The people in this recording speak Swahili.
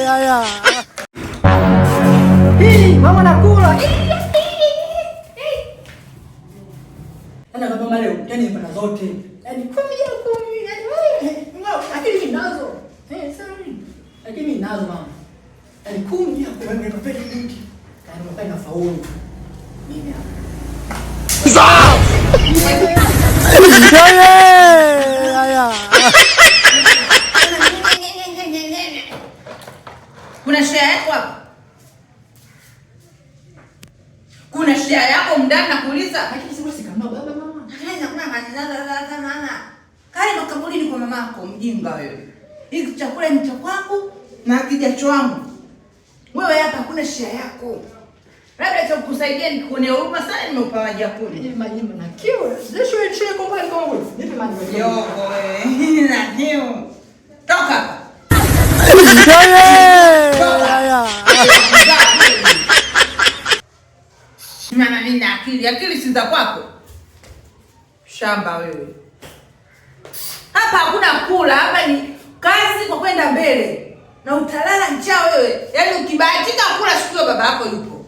Haya. Mama nakula. Ana baba leo, yani pana zote. Yaani 10 yaani wewe. Lakini ninazo. Sawa. Lakini ninazo mama. Yaani 10 hapo wewe unapenda nini? Yaani unapenda faulu. Mimi hapa. Haya. Kuna shida yako hapa? Kuna shida yako mndani nakuuliza? Lakini siwezi kama baba mama. Anaweza kuna matatizo mama. Kale makaburini kwa mamako mjinga wewe. Hiki chakula ni cha kwako na kijacho wangu. Wewe hapa hakuna shida yako. Labda cha kukusaidia ni kuonea huruma sana nimeupa maji ya kunywa. Ni maji na kiu. Sio ile kwa mbali kwa wewe. Nipe maji. Yo wewe. Na kiu. Toka. Haya. Mama mimi na akili si za kwako. Shamba wewe. Hapa hakuna kula, hapa ni kazi kwa kwenda mbele. Na utalala njaa wewe. Yaani ukibahatika kula siku hiyo baba yako yupo.